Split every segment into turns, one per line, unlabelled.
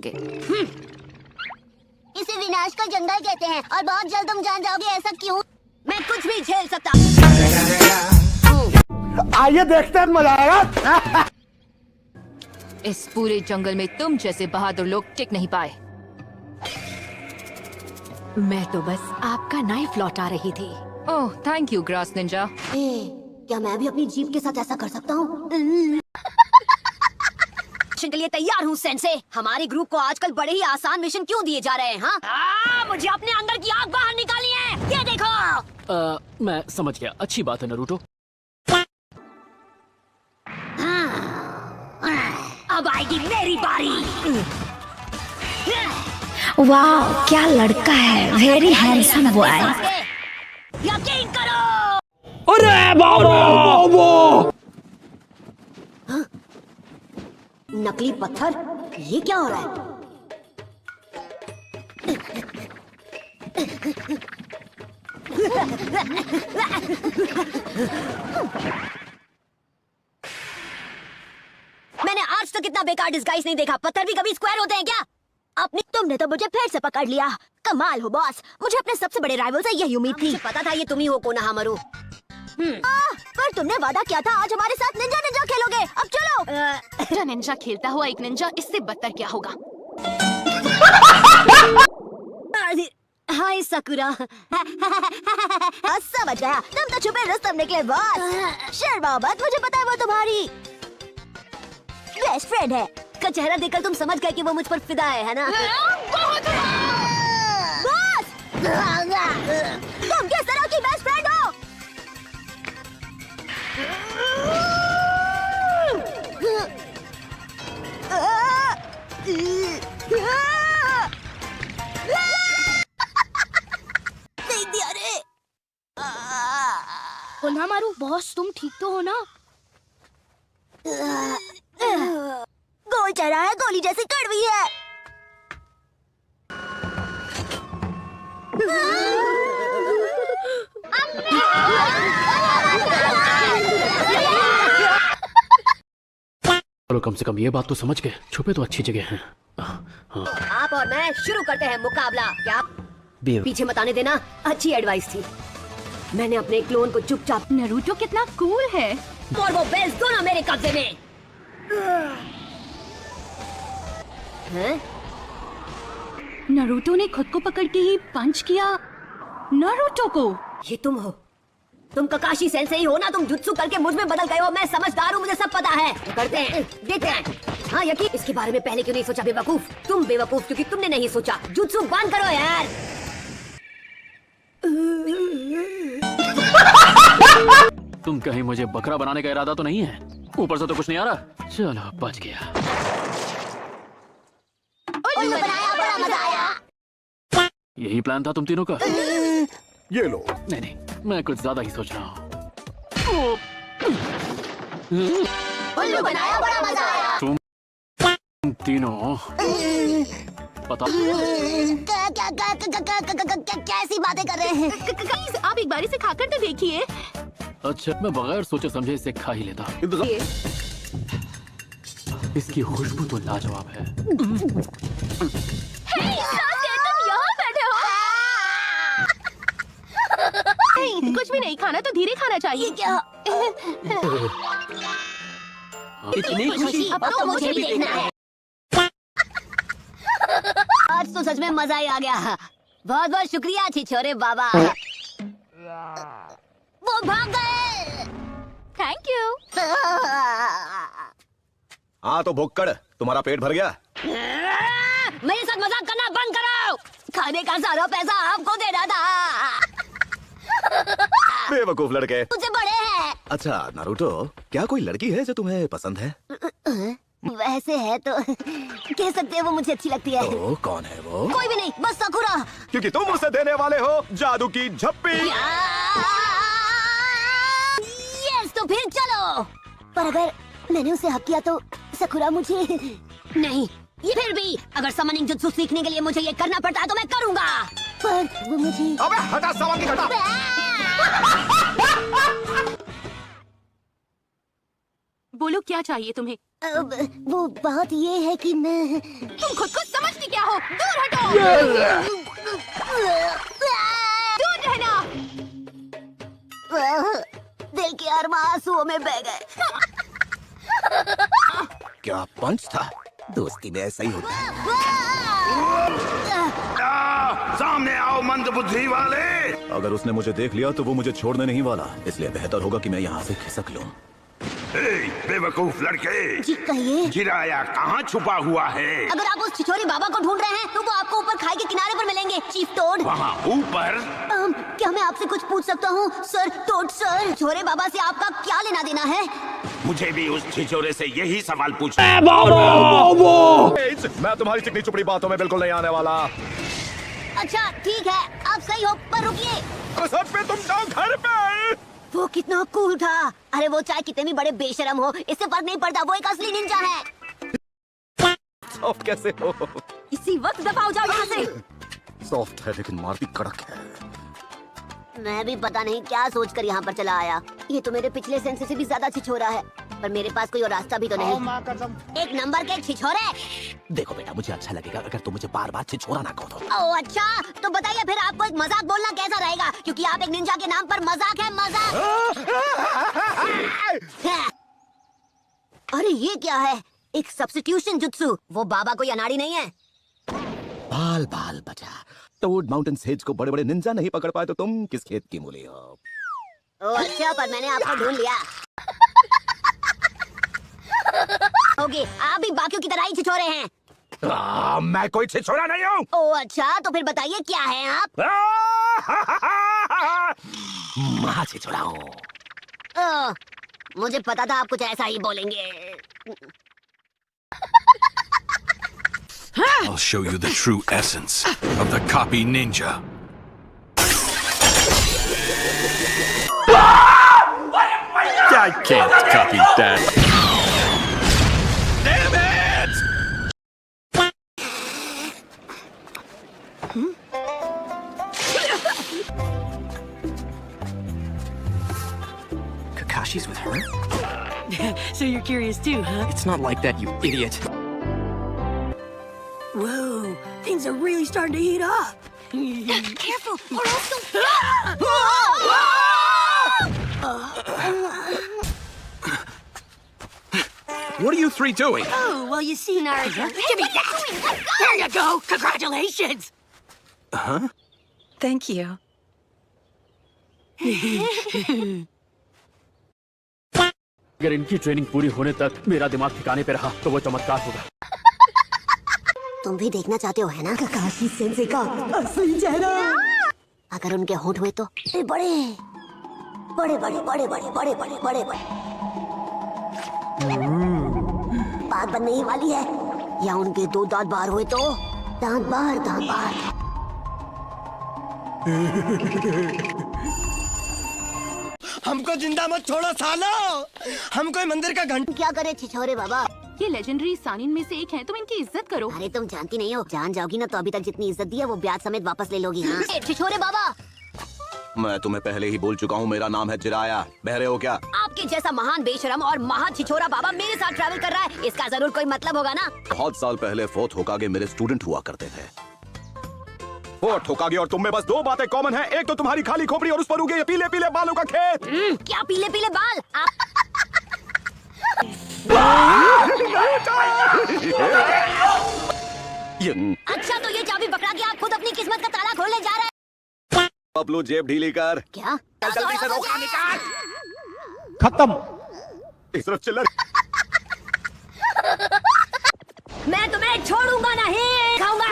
जाओगे।
इसे विनाश का जंगल कहते हैं और बहुत जल्द तुम जान जाओगे ऐसा क्यों। मैं कुछ भी झेल सकता।
आइए देखते हैं, मजा आएगा।
इस पूरे जंगल में तुम जैसे बहादुर लोग टिक नहीं पाए।
मैं तो बस आपका नाइफ लौटा रही थी।
Oh thank you grass Ninja.
क्या मैं भी अपनी जीप के साथ ऐसा कर सकता हूँ?
मिशन के लिए तैयार हूँ सेंसे। हमारे ग्रुप को आजकल बड़े ही आसान मिशन क्यों दिए जा रहे हैं? हाँ मुझे अपने अंदर की आग बाहर निकालनी है। ये देखो।
मैं समझ गया, अच्छी बात है नरूटो।
अब आएगी मेरी बारी।
वाह क्या लड़का है, वेरी हैंडसम बॉय।
यकीन करो।
अरे बाबा!
नकली पत्थर, ये क्या हो रहा है? मैंने आज तक इतना बेकार डिस्गाइज नहीं देखा। पत्थर भी कभी स्क्वायर होते हैं क्या? अपनी तुमने तो मुझे फिर से पकड़ लिया। कमाल हो बॉस, मुझे अपने सबसे बड़े राइवल से यही उम्मीद थी। मुझे पता था ये तुम ही हो कोनोहामारू। पर तुमने वादा किया था आज हमारे साथ निंजा निंजा खेलोगे। अब चलो।
निंजा खेलता हुआ एक निंजा, इससे बदतर क्या होगा?
हाय सकुरा। समझ गया, तुम तो छुपे रुस्तम निकले बॉस। शर्मा मत, मुझे पता है वो तुम्हारी बेस्ट फ्रेंड है। का चेहरा देखकर तुम समझ गए कि वो मुझ पर फिदा है ना? बॉस, तुम किस तरह की बेस्ट फ्रेंड हो? देख दिया रे।
कोनोहामारू बॉस, तुम ठीक तो हो ना?
गोल चढ़ा है, गोली जैसी कड़वी है।
चलो कम से कम ये बात तो समझ गए, छुपे तो अच्छी जगह हैं।
आप और मैं शुरू करते हैं मुकाबला। क्या पीछे मत आने देना, अच्छी एडवाइस थी। मैंने अपने क्लोन को चुपचाप।
नरूटो कितना कूल है।
और वो बेल्स दोनों मेरे कब्जे में। हैं?
नरूटो ने खुद को पकड़ के ही पंच किया नरूटो को।
ये तुम हो? तुम ककाशी सेंसेई हो ना? तुम जुत्सु करके मुझ में बदल गए हो। मैं समझदार हूँ, मुझे सब पता है। करते हैं, देखते हैं। हाँ यकीन, इसके बारे में पहले क्यों नहीं सोचा बेवकूफ? तुम बेवकूफ क्योंकि तुमने नहीं सोचा। जुत्सु बंद करो यार।
तुम कहीं मुझे बकरा बनाने का इरादा तो नहीं है? ऊपर से तो कुछ नहीं आ रहा। चलो बच गया।
उल्लू बनाया, बड़ा मजा आया।
यही प्लान था तुम तीनों का?
ये लो।
नहीं नहीं, मैं कुछ ज्यादा ही सोच रहा हूँ।
उल्लू बनाया, बड़ा मजा आया।
तुम तीनों पता
कैसी बातें कर रहे हैं?
आप एक बारी से खाकर तो देखिए।
अच्छा, मैं बगैर सोचे समझे इसे खा ही लेता। इसकी खुशबू तो लाजवाब है।
कुछ भी नहीं खाना तो धीरे खाना चाहिए।
क्या?
इतनी खुशी।
अब तो मुझे भी देखना है।
आज तो सच में मजा ही आ गया। बहुत बहुत शुक्रिया छिछोरे बाबा। वो भाग गए।
Thank you.
हाँ तो भुक्कड़, तुम्हारा पेट भर गया?
मेरे साथ मजाक करना बंद करो। खाने का सारा पैसा आपको देना था।
बेवकूफ लड़के।
मुझसे बड़े हैं।
अच्छा नारुतो, क्या कोई लड़की है जो तुम्हें पसंद है?
वैसे है तो कह सकते हैं वो मुझे अच्छी लगती है।
ओ, कौन है वो?
कोई भी नहीं, बस सकुरा।
क्योंकि तुम उसे देने वाले हो जादू की झप्पी।
यस, तो फिर चलो। पर अगर मैंने उसे हक किया तो सकुरा मुझे नहीं। ये फिर भी अगर समनिंग जुत्सु सीखने के लिए मुझे ये करना पड़ता है तो मैं करूंगा। पर वो मुझे।
अबे हटा, सामान की हटा।
बोलो क्या चाहिए तुम्हें?
वो बात ये है कि मैं
तुम खुद को समझती क्या हो? दूर हटो। दूर रहना।
दिल के अरमा आंसुओं में बह गए।
क्या पंच था? दोस्ती में ऐसा ही होता है।
सामने आओ मंदबुद्धि वाले।
अगर उसने मुझे देख लिया तो वो मुझे छोड़ने नहीं वाला, इसलिए बेहतर होगा कि मैं यहाँ से खिसक लूं।
बेवकूफ लड़के,
जी कहिए।
जिराया कहाँ छुपा हुआ है?
अगर आप उस छिछोरे बाबा को ढूंढ रहे हैं तो वो आपको ऊपर खाई के किनारे पर मिलेंगे, चीफ टोड।
वहाँ ऊपर?
क्या मैं आपसे कुछ पूछ सकता हूँ सर टोड सर? छिछोरे बाबा से आपका क्या लेना देना है?
मुझे भी उस छिछोरे से यही सवाल पूछना।
मैं तुम्हारी चिकनी चुपड़ी बातों में बिल्कुल नहीं आने वाला।
अच्छा ठीक है, आप सही हो, पर रुकिए।
सच में तुम जाओ घर पे।
वो कितना कूल था। अरे वो चाहे कितने भी बड़े बेशरम हो, इससे फर्क नहीं पड़ता, वो एक असली निंजा है।
सॉफ्ट कैसे हो?
इसी वक्त दफा हो जाओ यहाँ से।
सॉफ्ट है लेकिन मारती कड़क है।
मैं भी पता नहीं क्या सोचकर यहाँ पर चला आया। ये तो मेरे पिछले सेंस से भी ज्यादा छिछोरा है, पर मेरे पास कोई और रास्ता भी तो नहीं। एक नंबर के छिछोरे।
देखो बेटा, मुझे अच्छा लगेगा अगर तुम मुझे बार बार छिछोरा ना कहो तो।
ओह अच्छा, तो बताइए फिर आपको एक मजाक बोलना कैसा रहेगा? क्योंकि आप एक निंजा के नाम पर मजाक है, मजाक। अरे ये क्या है? एक सब्स्टिट्यूशन जुत्सु। वो बाबा कोई अनाड़ी नहीं है।
बाल बाल बचा। टोड माउंटेन सेज को बड़े बड़े निंजा नहीं पकड़ पाए तो तुम किस खेत की मूली हो?
ओह अच्छा, पर मैंने आपको ढूंढ लिया। ओके, आप भी बाकियों की तरह ही छिछोरे हैं।
मैं कोई छिछोरा नहीं हूँ।
ओह अच्छा, तो फिर बताइए क्या है आप?
महा छिछोरा हूँ।
ओह, मुझे पता था आप कुछ ऐसा ही बोलेंगे।
I'll show you the true essence of the copy ninja. I can't copy that. Damn it!
Kakashi's with her?
So you're curious too, huh?
It's not like that, you idiot.
Whoa, things are really starting to heat up.
Careful, or else
What are you three doing?
Oh, well, you see, Naruto. Give me that! There you go! Congratulations!
Huh? Thank you.
अगर इनकी training पूरी होने तक मेरा दिमाग ठिकाने पे रहा तो वो चमत्कार होगा।
तुम भी देखना चाहते हो है ना
काशी सेंसे का असली चेहरा?
अगर उनके होंठ हुए तो बड़े बड़े बड़े बड़े बड़े बड़े बड़े बड़े बड़े। बात बनने ही वाली है। या उनके दो दांत बाहर हुए तो दांत बाहर।
हमको जिंदा मत छोड़ो सालो। हम कोई मंदिर का घंटा।
क्या करे छिछोरे बाबा?
ये लेजेंडरी सानिन में से एक है, तुम इनकी इज्जत करो।
अरे तुम जानती नहीं हो, जान जाओगी ना तो अभी तक जितनी इज्जत दी है वो ब्याज समेत वापस ले लोगी। हाँ छिछोरे बाबा।
मैं तुम्हें पहले ही बोल चुका हूँ, मेरा नाम है जिराया। बहरे हो क्या?
आपके जैसा महान बेशरम और महा छिछोरा बाबा मेरे साथ ट्रैवल कर रहा है, इसका जरूर कोई मतलब होगा ना।
बहुत साल पहले फोर्थ होकागे मेरे स्टूडेंट हुआ करते थे। फोर्थ होकागे और तुम में बस दो बातें कॉमन है, एक तो तुम्हारी खाली खोपड़ी और उस पर उगे ये पीले पीले बालों का खेत।
क्या पीले पीले बाल? अच्छा तो ये चाबी पकड़ा के आप खुद अपनी किस्मत का ताला खोलने जा रहे हैं।
पपलू जेब ढीली कर।
क्या?
जल्दी से रोका निकाल। खत्म। इस तरफ चिल्लर।
मैं तुम्हें छोड़ूंगा नहीं, खाऊंगा।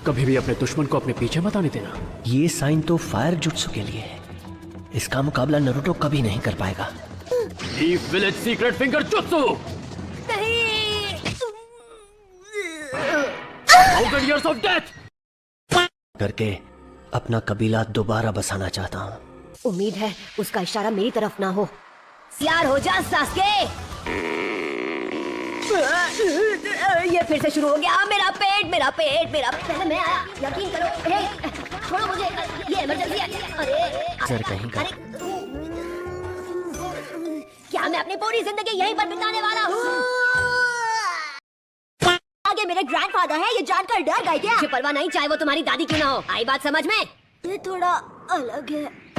कभी भी अपने दुश्मन को अपने पीछे मत आने देना।
ये साइन तो फायर जुट्सु के लिए है, इसका मुकाबला नारुतो कभी नहीं कर पाएगा।
Leaf village secret finger jutsu. Thousand years of death
करके अपना कबीला दोबारा बसाना चाहता हूँ।
उम्मीद है उसका इशारा मेरी तरफ ना हो। सियार हो जा सास्के। ये फिर से शुरू हो गया। मेरा पेट। पहले मैं आया, यकीन करो। छोड़ो मुझे, ये इमरजेंसी है। अरे
सर कहीं का।
क्या मैं अपनी पूरी जिंदगी यहीं पर बिताने वाला हूँ? आगे मेरे ग्रैंडफादर है, ये जानकर डर गए क्या? मुझे परवाह नहीं, चाहे वो तुम्हारी दादी क्यों ना हो। आई बात समझ में? ये थोड़ा अलग है।